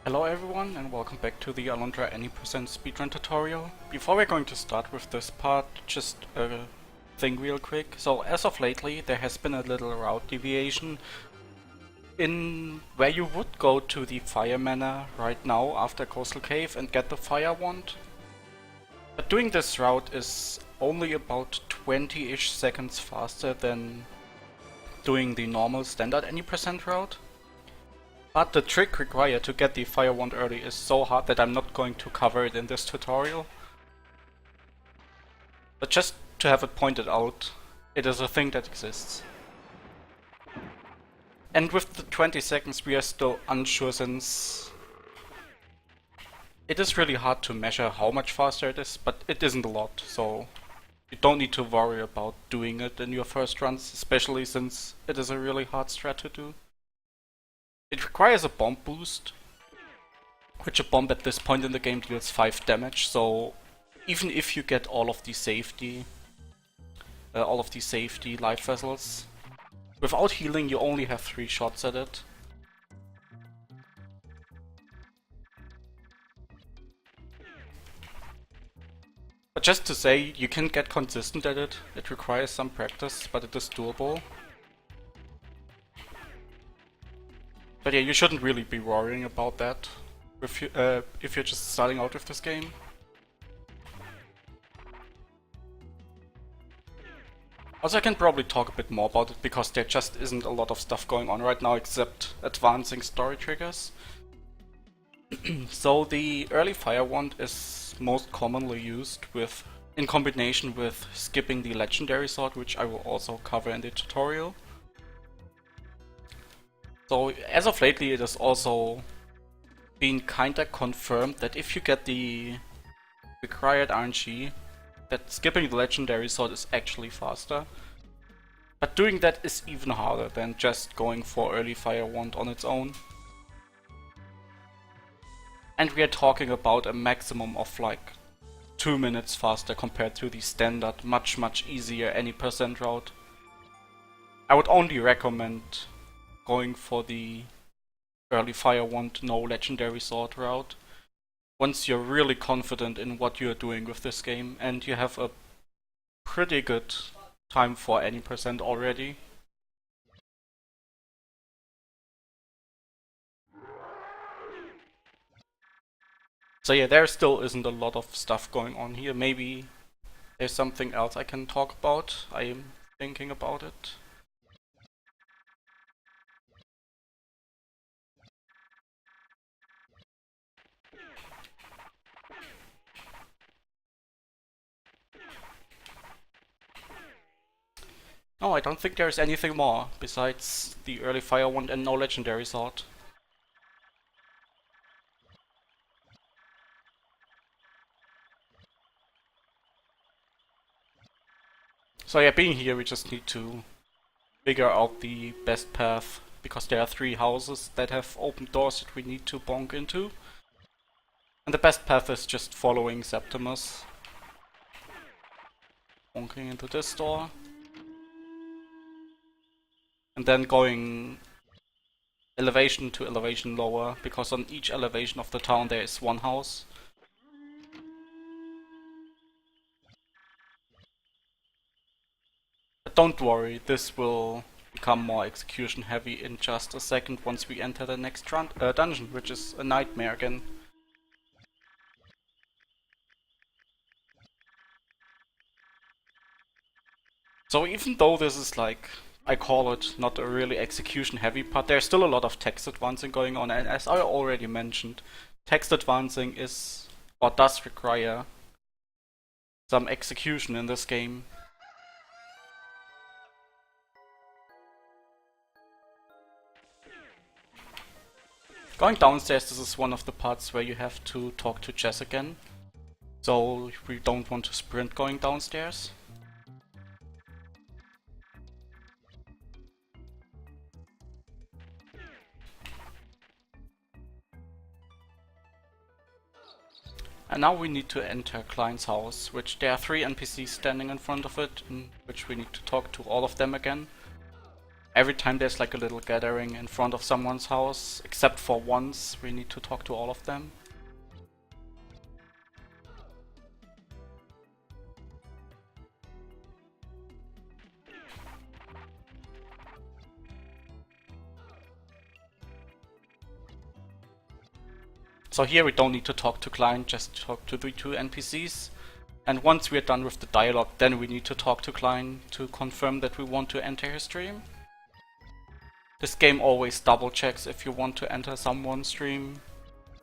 Hello everyone and welcome back to the Alundra any% speedrun tutorial. Before we're going to start with this part, just a thing real quick. So as of lately there has been a little route deviation in where you would go to the fire manor right now after Coastal Cave and get the fire wand. But doing this route is only about 20-ish seconds faster than doing the normal standard any% route. But the trick required to get the fire wand early is so hard that I'm not going to cover it in this tutorial. But just to have it pointed out, it is a thing that exists. And with the 20 seconds we are still unsure, since it is really hard to measure how much faster it is, but it isn't a lot, so you don't need to worry about doing it in your first runs, especially since it is a really hard strat to do. It requires a bomb boost, which a bomb at this point in the game deals 5 damage, so even if you get all of the safety life vessels, without healing you only have 3 shots at it. But just to say, you can get consistent at it. It requires some practice, but it is doable. But yeah, you shouldn't really be worrying about that if you're just starting out with this game. Also, I can probably talk a bit more about it, because there just isn't a lot of stuff going on right now except advancing story triggers. So the early fire wand is most commonly used in combination with skipping the legendary sword, which I will also cover in the tutorial. So as of lately it has also been kinda confirmed that if you get the required RNG, that skipping the legendary sword is actually faster. But doing that is even harder than just going for early fire wand on its own. And we are talking about a maximum of like 2 minutes faster compared to the standard, much easier any% route. I would only recommend going for the early fire wand, no legendary sword route once you're really confident in what you're doing with this game and you have a pretty good time for any% already. So yeah, there still isn't a lot of stuff going on here. Maybe there's something else I can talk about. I am thinking about it. No, I don't think there's anything more besides the early fire wand and no legendary sword. So yeah, being here we just need to figure out the best path, because there are 3 houses that have open doors that we need to bonk into. And the best path is just following Septimus. Bonking into this door. And then going elevation to elevation lower, because on each elevation of the town there is 1 house. But don't worry, this will become more execution heavy in just a second once we enter the next dungeon, which is a nightmare again. So even though this is like, I call it not a really execution heavy part, there's still a lot of text advancing going on, and as I already mentioned, text advancing is, or does require, some execution in this game. Going downstairs, this is one of the parts where you have to talk to Jess again, so we don't want to sprint going downstairs. And now we need to enter Klein's house, which there are 3 NPCs standing in front of it, in which we need to talk to all of them again. every time there's like a little gathering in front of someone's house, except for once, we need to talk to all of them. So here we don't need to talk to client, just talk to the two NPCs. And once we are done with the dialogue, then we need to talk to client to confirm that we want to enter his stream. This game always double checks if you want to enter someone's stream,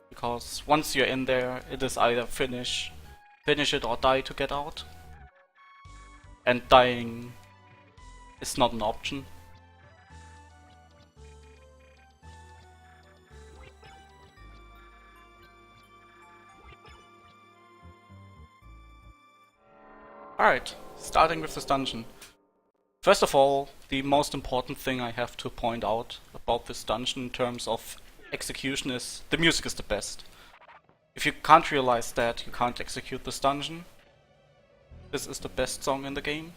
because once you're in there, it is either finish it or die to get out. And dying is not an option. Alright, starting with this dungeon. First of all, the most important thing I have to point out about this dungeon in terms of execution is the music is the best. If you can't realize that, you can't execute this dungeon. This is the best song in the game.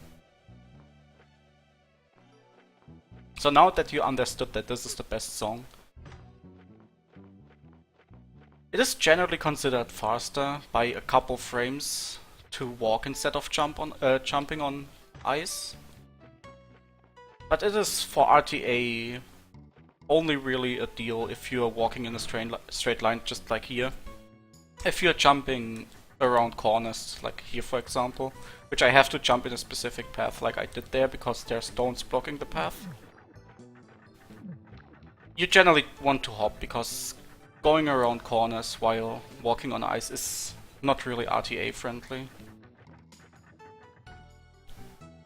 So now that you understood that this is the best song, it is generally considered faster by a couple frames to walk instead of jumping on ice. But it is for RTA only really a deal if you are walking in a straight line, just like here. If you're jumping around corners, like here for example, which I have to jump in a specific path like I did there because there are stones blocking the path, you generally want to hop because going around corners while walking on ice is not really RTA friendly.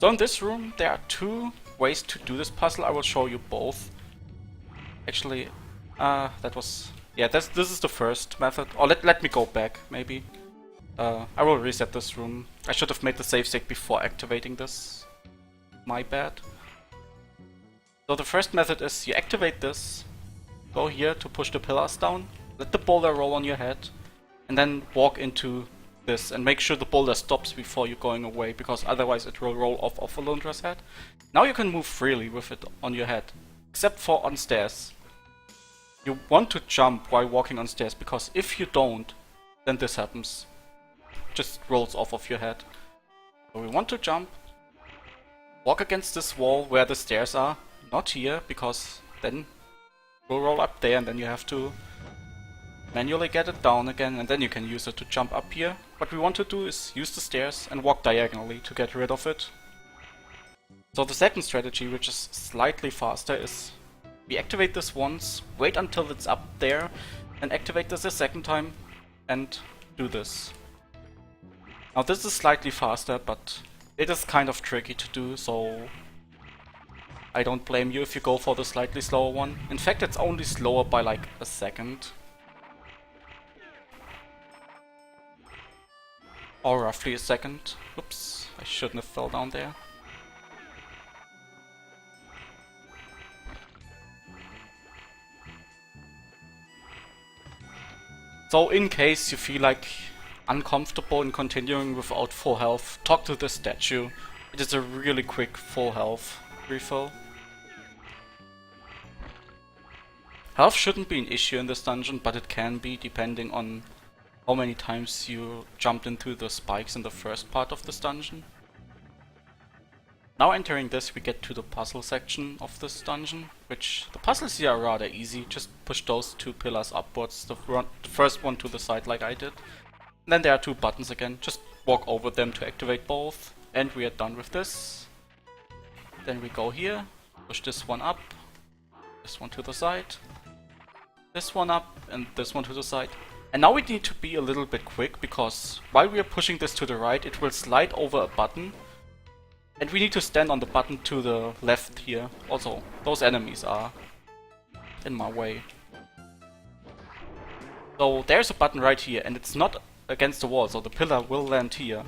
So in this room there are two ways to do this puzzle. I will show you both. Actually, this is the first method. Or let me go back, maybe. I will reset this room. I should have made the save state before activating this. My bad. So the first method is you activate this, go here to push the pillars down, let the boulder roll on your head, and then walk into this and make sure the boulder stops before you're going away, because otherwise it will roll off of Alundra's head. Now you can move freely with it on your head, except for on stairs. You want to jump while walking on stairs, because if you don't, then this happens. Just rolls off of your head. So we want to jump, walk against this wall where the stairs are, not here, because then we'll roll up there and then you have to manually get it down again, and then you can use it to jump up here. What we want to do is use the stairs and walk diagonally to get rid of it. So the second strategy, which is slightly faster, is we activate this once, wait until it's up there, and activate this a second time, and do this. Now this is slightly faster, but it is kind of tricky to do, so I don't blame you if you go for the slightly slower one. In fact, it's only slower by like a second. Or roughly a second. Oops, I shouldn't have fell down there. So in case you feel like uncomfortable in continuing without full health, talk to the statue. It is a really quick full health refill. Health shouldn't be an issue in this dungeon, but it can be depending on how many times you jumped into the spikes in the first part of this dungeon. Now entering this, we get to the puzzle section of this dungeon, which the puzzles here are rather easy. Just push those two pillars upwards, the first one to the side like I did. And then there are two buttons again, just walk over them to activate both, and we are done with this. Then we go here, push this one up, this one to the side, this one up, and this one to the side. And now we need to be a little bit quick, because while we are pushing this to the right, it will slide over a button. And we need to stand on the button to the left here. Also, those enemies are in my way. So there's a button right here, and it's not against the wall, so the pillar will land here.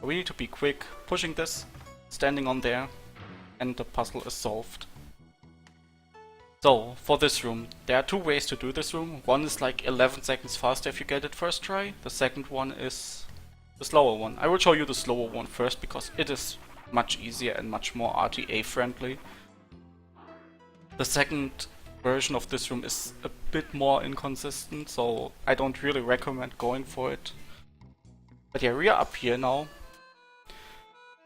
We need to be quick, pushing this, standing on there, and the puzzle is solved. So, for this room, there are two ways to do this room. One is like 11 seconds faster if you get it first try. The second one is the slower one. I will show you the slower one first because it is much easier and much more RTA friendly. The second version of this room is a bit more inconsistent, so I don't really recommend going for it. But yeah, we are up here now.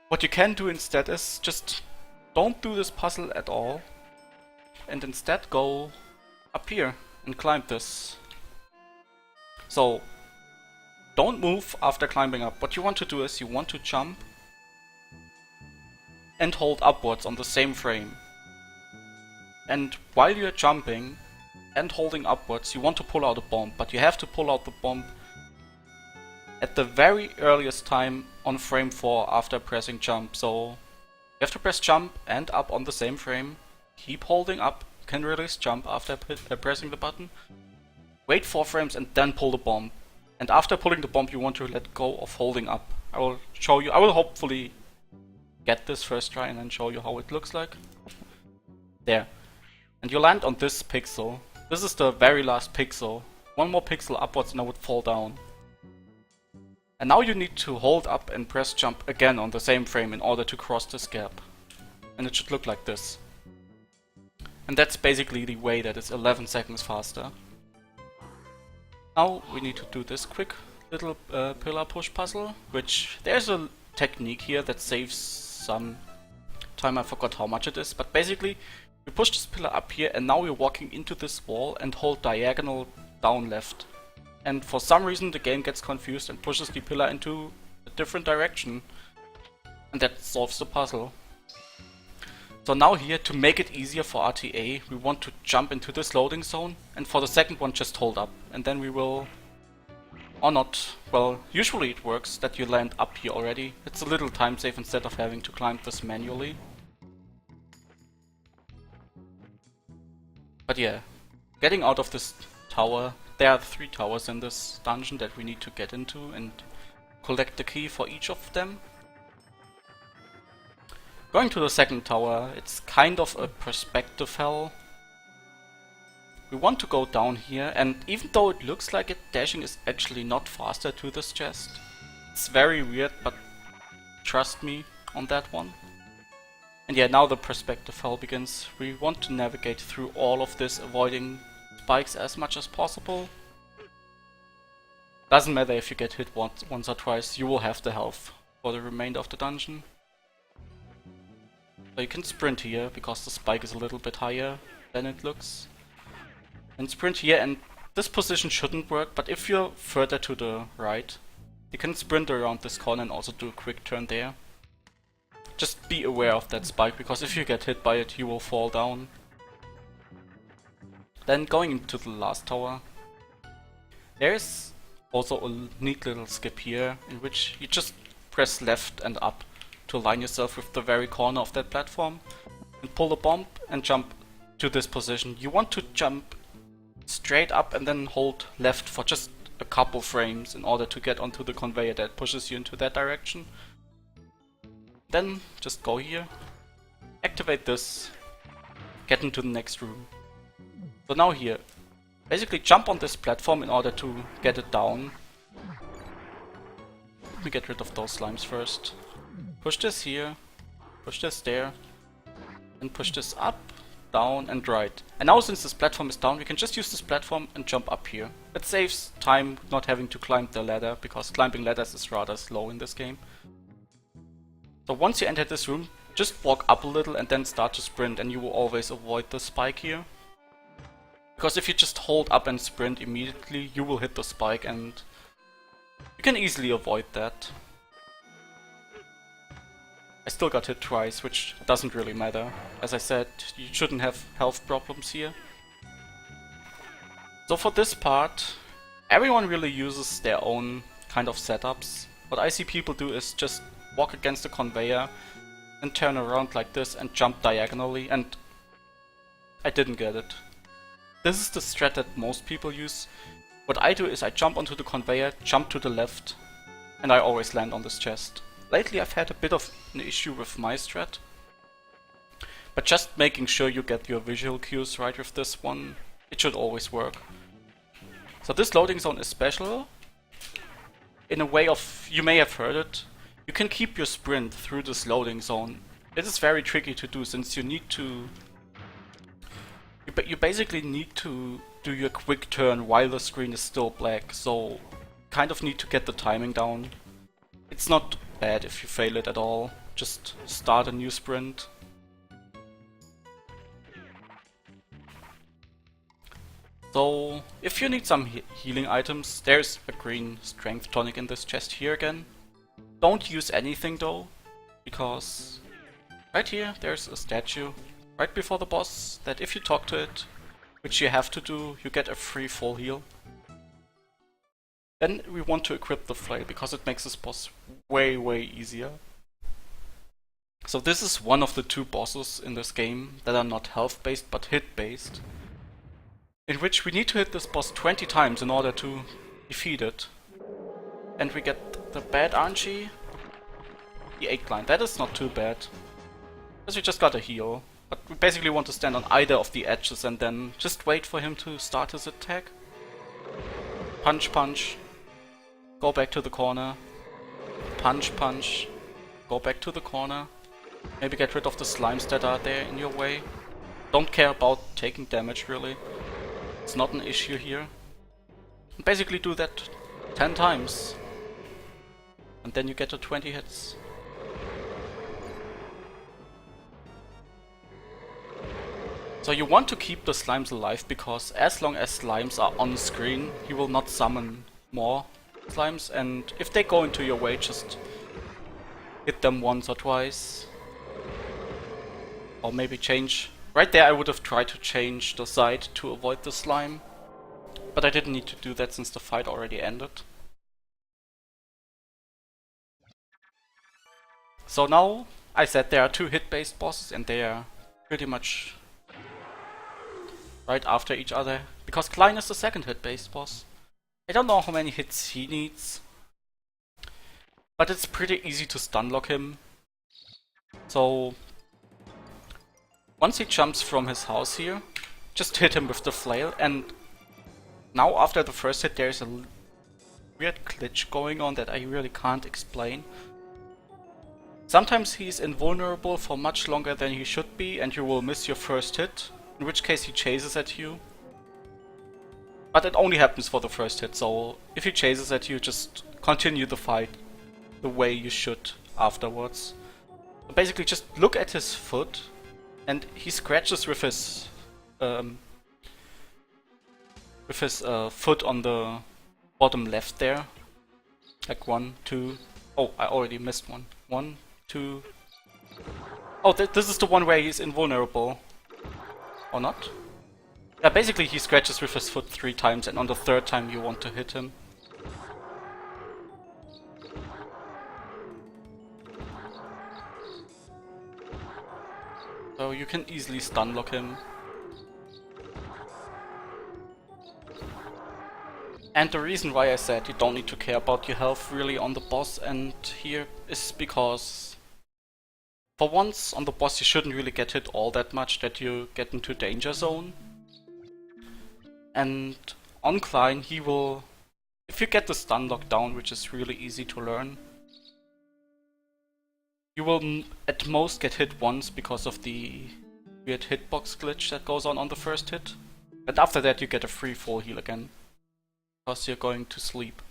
What you can do instead is just don't do this puzzle at all, and instead go up here and climb this. So don't move after climbing up. What you want to do is you want to jump and hold upwards on the same frame. And while you're jumping and holding upwards, you want to pull out a bomb, but you have to pull out the bomb at the very earliest time on frame 4 after pressing jump. So you have to press jump and up on the same frame, keep holding up, you can release jump after pressing the button, wait 4 frames and then pull the bomb. And after pulling the bomb you want to let go of holding up. I will show you, I will hopefully get this first try and then show you how it looks like. There. And you land on this pixel. This is the very last pixel. One more pixel upwards and I would fall down. And now you need to hold up and press jump again on the same frame in order to cross this gap. And it should look like this. And that's basically the way that it's 11 seconds faster. Now we need to do this quick little pillar push puzzle, which there's a technique here that saves some time. I forgot how much it is, but basically you push this pillar up here and now you're walking into this wall and hold diagonal down left. And for some reason the game gets confused and pushes the pillar into a different direction. And that solves the puzzle. So now here, to make it easier for RTA, we want to jump into this loading zone. And for the second one just hold up. And then we will... or not. Well, usually it works that you land up here already. It's a little time save instead of having to climb this manually. But yeah, getting out of this tower... There are 3 towers in this dungeon that we need to get into and collect the key for each of them. Going to the second tower, it's kind of a perspective hell. We want to go down here, and even though it looks like it, dashing is actually not faster to this chest. It's very weird, but trust me on that one. And yeah, now the perspective hell begins. We want to navigate through all of this, avoiding spikes as much as possible. Doesn't matter if you get hit once or twice, you will have the health for the remainder of the dungeon. So you can sprint here, because the spike is a little bit higher than it looks. And sprint here, and this position shouldn't work, but if you're further to the right, you can sprint around this corner and also do a quick turn there. Just be aware of that spike, because if you get hit by it, you will fall down. Then going into the last tower, there's also a neat little skip here, in which you just press left and up to align yourself with the very corner of that platform, and pull the bomb and jump to this position. You want to jump straight up and then hold left for just a couple frames in order to get onto the conveyor that pushes you into that direction. Then just go here, activate this, get into the next room. So now here, basically jump on this platform in order to get it down. Let me get rid of those slimes first. Push this here, push this there, and push this up, down and right. And now since this platform is down, we can just use this platform and jump up here. It saves time not having to climb the ladder, because climbing ladders is rather slow in this game. So once you enter this room, just walk up a little and then start to sprint, and you will always avoid the spike here. Because if you just hold up and sprint immediately, you will hit the spike, and you can easily avoid that. I still got hit twice, which doesn't really matter. As I said, you shouldn't have health problems here. So for this part, everyone really uses their own kind of setups. What I see people do is just walk against the conveyor and turn around like this and jump diagonally, and I didn't get it. This is the strat that most people use. What I do is I jump onto the conveyor, jump to the left, and I always land on this chest. Lately I've had a bit of an issue with my strat, but just making sure you get your visual cues right with this one, it should always work. So this loading zone is special in a way of, you may have heard it, you can keep your sprint through this loading zone. It is very tricky to do since you need to You basically need to do your quick turn while the screen is still black, so kind of need to get the timing down. It's not bad if you fail it at all, just start a new sprint. So, if you need some healing items, there's a green strength tonic in this chest here again. Don't use anything though, because right here there's a statue right before the boss that if you talk to it, which you have to do, you get a free full heal. Then we want to equip the flail because it makes this boss way easier. So this is one of the two bosses in this game that are not health based but hit based, in which we need to hit this boss 20 times in order to defeat it. And we get the bad Anchi, the 8 line. That is not too bad, because we just got a heal. But we basically want to stand on either of the edges and then just wait for him to start his attack. Punch, punch. Go back to the corner. Punch, punch. Go back to the corner. Maybe get rid of the slimes that are there in your way. Don't care about taking damage really. It's not an issue here. And basically do that 10 times. And then you get to 20 hits. So you want to keep the slimes alive, because as long as slimes are on screen, you will not summon more slimes, and if they go into your way, just hit them once or twice. Or maybe change. Right there I would have tried to change the side to avoid the slime, but I didn't need to do that since the fight already ended. So now, I said there are two hit-based bosses and they are pretty much right after each other, because Klein is the second hit-based boss. I don't know how many hits he needs, but it's pretty easy to stunlock him. So once he jumps from his house here, just hit him with the flail, and now after the first hit there's a weird glitch going on that I really can't explain. Sometimes he's invulnerable for much longer than he should be and you will miss your first hit, in which case he chases at you. But it only happens for the first hit, so if he chases at you, just continue the fight the way you should afterwards. So basically just look at his foot, and he scratches with his foot on the bottom left there. Like 1, 2... Oh, I already missed one. 1, 2... Oh, this is the one where he's invulnerable. Or not? Yeah, basically he scratches with his foot 3 times, and on the 3rd time you want to hit him. So you can easily stunlock him. And the reason why I said you don't need to care about your health really on the boss and here is because for once on the boss you shouldn't really get hit all that much that you get into danger zone. And on Klein he will, if you get the stun lock down, which is really easy to learn, you will at most get hit once because of the weird hitbox glitch that goes on the first hit. And after that you get a free full heal again, because you're going to sleep.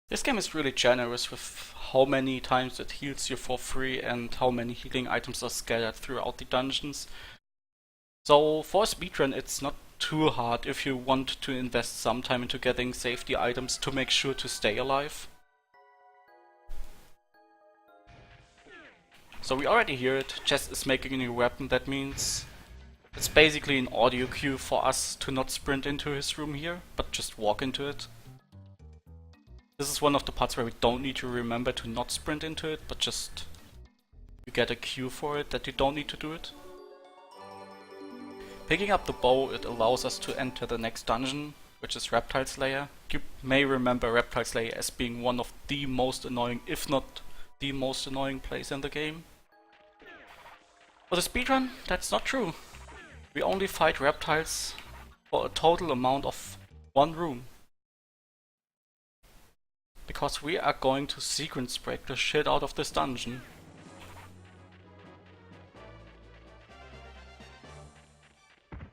This game is really generous with how many times it heals you for free and how many healing items are scattered throughout the dungeons. So for a speedrun it's not too hard if you want to invest some time into getting safety items to make sure to stay alive. So we already hear it, Chess is making a new weapon. That means it's basically an audio cue for us to not sprint into his room here, but just walk into it. This is one of the parts where we don't need to remember to not sprint into it, but just you get a cue for it that you don't need to do it. Picking up the bow, it allows us to enter the next dungeon, which is Reptile Slayer. You may remember Reptile Slayer as being one of the most annoying, if not the most annoying place in the game. For the speedrun, that's not true. We only fight reptiles for a total amount of one room. Because we are going to sequence break the shit out of this dungeon.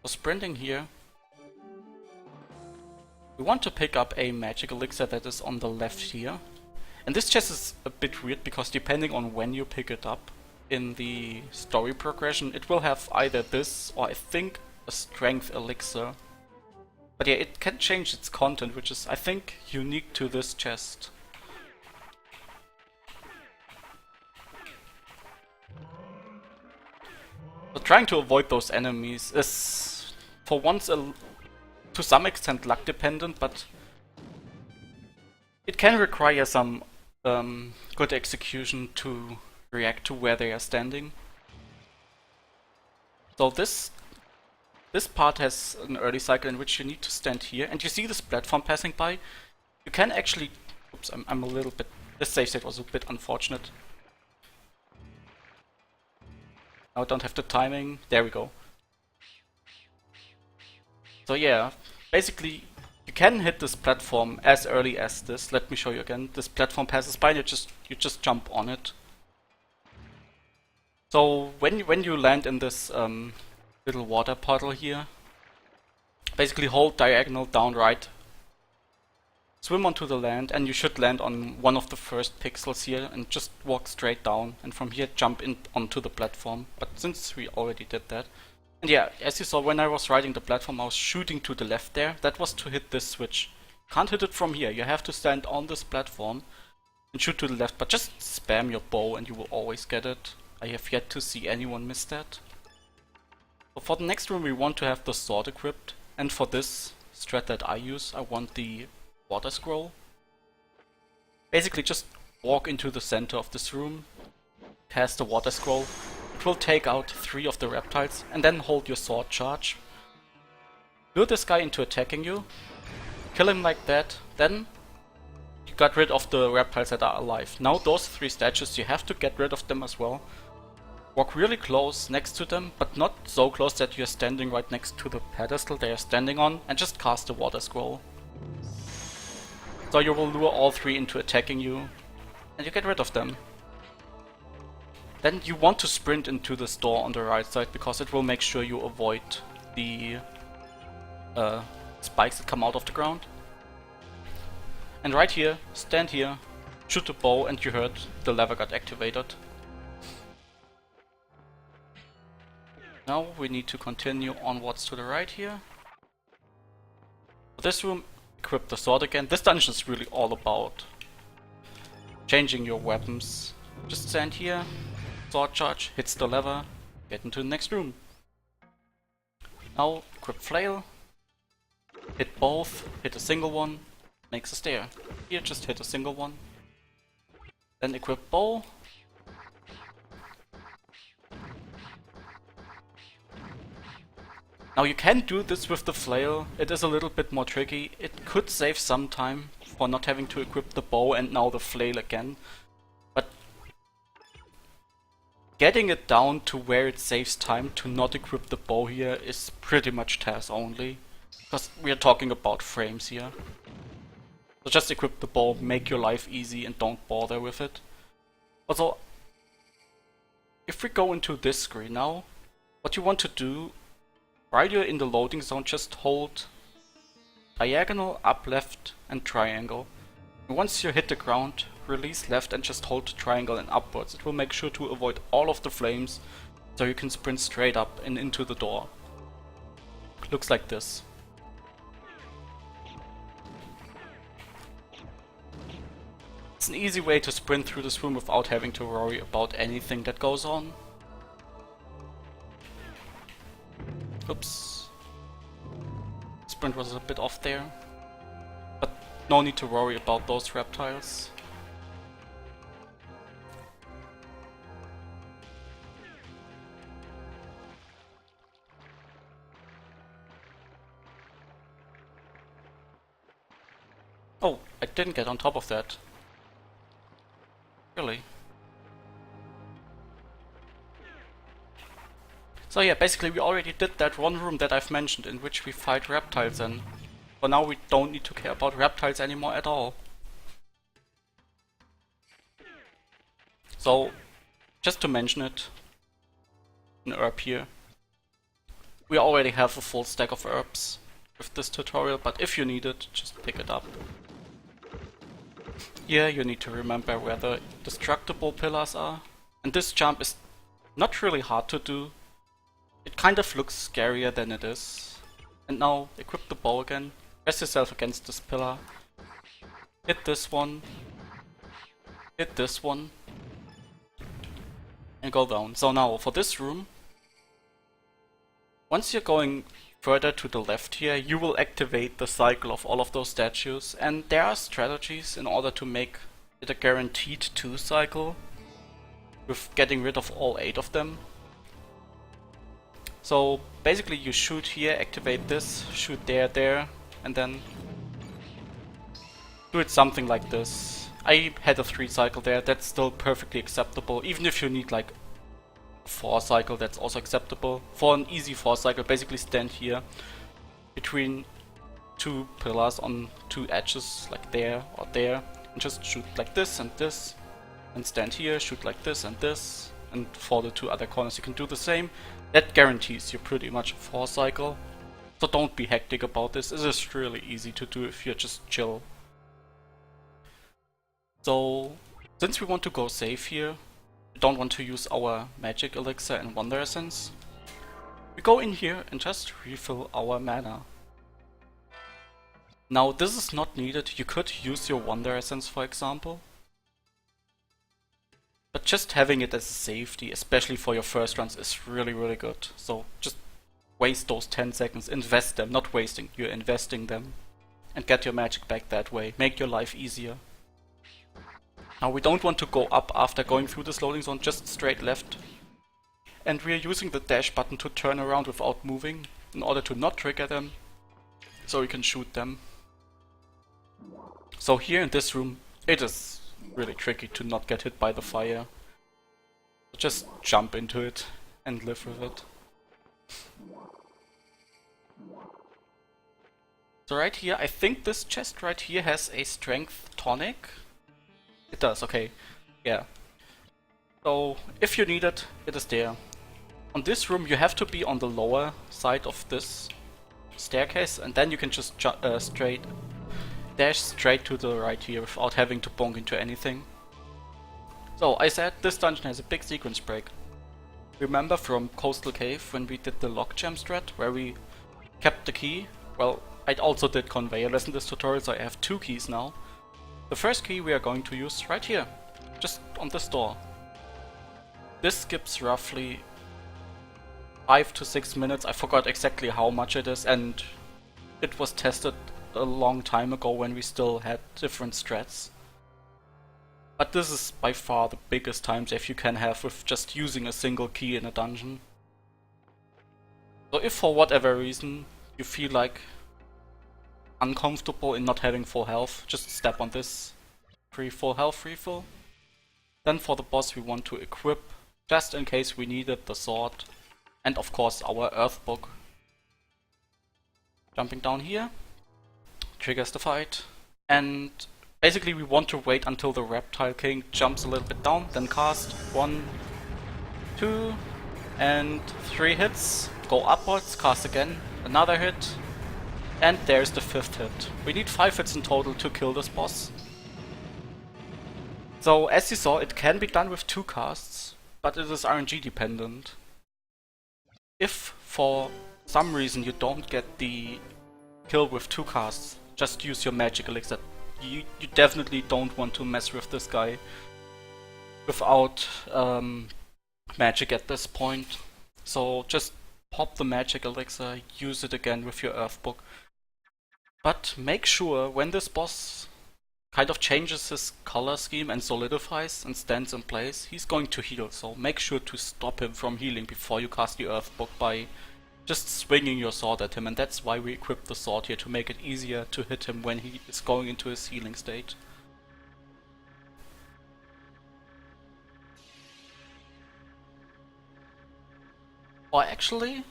So sprinting here, we want to pick up a magic elixir that is on the left here. And this chest is a bit weird because depending on when you pick it up in the story progression, it will have either this or I think a strength elixir. But yeah, it can change its content, which is I think unique to this chest. So trying to avoid those enemies is for once to some extent luck dependent, but it can require some good execution to react to where they are standing. So this part has an early cycle in which you need to stand here, and you see this platform passing by. You can actually... Oops, I'm a little bit... This save state was a bit unfortunate. Now I don't have the timing. There we go. So yeah, basically you can hit this platform as early as this. Let me show you again. This platform passes by and you just jump on it. So when you land in this little water puddle here, basically hold diagonal down right, swim onto the land, and you should land on one of the first pixels here and just walk straight down, and from here jump in onto the platform. But since we already did that, and yeah, as you saw when I was riding the platform, I was shooting to the left there. That was to hit this switch. Can't hit it from here. You have to stand on this platform and shoot to the left, but just spam your bow and you will always get it. I have yet to see anyone miss that. So for the next room we want to have the sword equipped, and for this strat that I use, I want the water scroll. Basically just walk into the center of this room, cast the water scroll. It will take out 3 of the reptiles, and then hold your sword charge. Lure this guy into attacking you, kill him like that, then you got rid of the reptiles that are alive. Now those 3 statues, you have to get rid of them as well. Walk really close next to them, but not so close that you're standing right next to the pedestal they are standing on, and just cast the water scroll. So you will lure all 3 into attacking you, and you get rid of them. Then you want to sprint into this door on the right side, because it will make sure you avoid the spikes that come out of the ground. And right here, stand here, shoot the bow, and you heard the lever got activated. Now we need to continue onwards to the right here. For this room, equip the sword again. This dungeon is really all about changing your weapons. Just stand here, sword charge, hits the lever, get into the next room. Now equip flail, hit both, hit a single one, makes a stair. Here just hit a single one. Then equip bow. Now you can do this with the flail. It is a little bit more tricky. It could save some time for not having to equip the bow and now the flail again. But getting it down to where it saves time to not equip the bow here is pretty much task only. Because we are talking about frames here. So just equip the bow, make your life easy and don't bother with it. Also, if we go into this screen now, what you want to do, while you're in the loading zone, just hold diagonal, up, left and triangle. And once you hit the ground, release left and just hold triangle and upwards. It will make sure to avoid all of the flames, so you can sprint straight up and into the door. Looks like this. It's an easy way to sprint through this room without having to worry about anything that goes on. Oops. Sprint was a bit off there. But no need to worry about those reptiles. Oh, I didn't get on top of that. Really? So yeah, basically we already did that one room that I've mentioned in which we fight reptiles in. For now we don't need to care about reptiles anymore at all. So, just to mention it, an herb here. We already have a full stack of herbs with this tutorial, but if you need it, just pick it up. Here you need to remember where the destructible pillars are. And this jump is not really hard to do. It kind of looks scarier than it is. And now equip the bow again. Press yourself against this pillar. Hit this one. Hit this one. And go down. So now for this room, once you're going further to the left here, you will activate the cycle of all of those statues, and there are strategies in order to make it a guaranteed 2 cycle with getting rid of all 8 of them. So basically you shoot here, activate this, shoot there, and then do it something like this. I had a 3 cycle there, that's still perfectly acceptable. Even if you need like 4 cycle, that's also acceptable. For an easy 4 cycle, basically stand here between 2 pillars on 2 edges, like there or there, and just shoot like this, and stand here, shoot like this, and for the 2 other corners you can do the same. That guarantees you pretty much a 4 cycle, so don't be hectic about this. It is really easy to do if you're just chill. So, since we want to go safe here, we don't want to use our magic elixir and wonder essence, we go in here and just refill our mana. Now this is not needed, you could use your wonder essence for example, but just having it as a safety, especially for your first runs, is really good. So just waste those 10 seconds, invest them, not wasting, you're investing them, and get your magic back that way, make your life easier. Now we don't want to go up after going through this loading zone, just straight left. And we are using the dash button to turn around without moving, in order to not trigger them, so we can shoot them. So here in this room, it is really tricky to not get hit by the fire. Just jump into it and live with it. So right here, I think this chest right here has a strength tonic. It does, okay. Yeah. So if you need it, it is there. On this room you have to be on the lower side of this staircase, and then you can just dash straight to the right here without having to bonk into anything. So I said this dungeon has a big sequence break. Remember from Coastal Cave when we did the lockjam strat where we kept the key? Well, I also did conveyorless in this tutorial, so I have 2 keys now. The first key we are going to use right here, just on this door. This skips roughly 5 to 6 minutes, I forgot exactly how much it is, and it was tested a long time ago when we still had different strats. But this is by far the biggest time save you can have with just using a single key in a dungeon. So if for whatever reason you feel like uncomfortable in not having full health, just step on this. Free full health refill. Then for the boss we want to equip, just in case we needed, the sword. And of course our earth book. Jumping down here. Triggers the fight. And basically we want to wait until the reptile king jumps a little bit down, then cast 1, 2, and 3 hits. Go upwards, cast again, another hit. And there's the 5th hit. We need 5 hits in total to kill this boss. So as you saw, it can be done with 2 casts, but it is RNG dependent. If for some reason you don't get the kill with 2 casts, just use your magic elixir. You definitely don't want to mess with this guy without magic at this point. So just pop the magic elixir, use it again with your earth book. But make sure when this boss kind of changes his color scheme and solidifies and stands in place, he's going to heal. So make sure to stop him from healing before you cast the earth book by just swinging your sword at him, and that's why we equipped the sword here, to make it easier to hit him when he is going into his healing state. Or actually,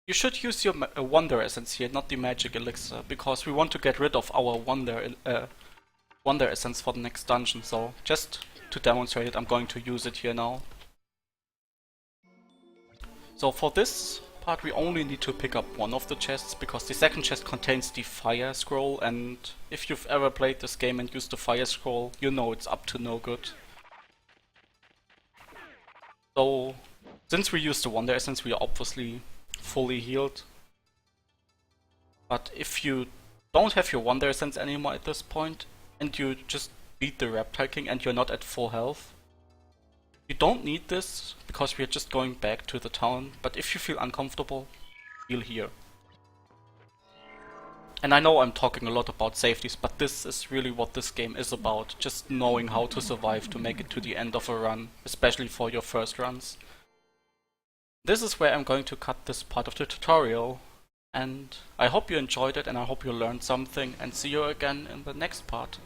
You should use your Wonder Essence here, not the Magic Elixir, because we want to get rid of our Wonder Essence for the next dungeon, so just to demonstrate it, I'm going to use it here now. So for this part we only need to pick up one of the chests, because the second chest contains the Fire Scroll, and if you've ever played this game and used the Fire Scroll, you know it's up to no good. So, since we used the Wonder Essence, we are obviously fully healed. But if you don't have your Wonder Essence anymore at this point, and you just beat the Reptile King and you're not at full health, you don't need this, because we are just going back to the town, but if you feel uncomfortable, heal here. And I know I'm talking a lot about safeties, but this is really what this game is about, just knowing how to survive to make it to the end of a run, especially for your first runs. This is where I'm going to cut this part of the tutorial, and I hope you enjoyed it and I hope you learned something, and see you again in the next part.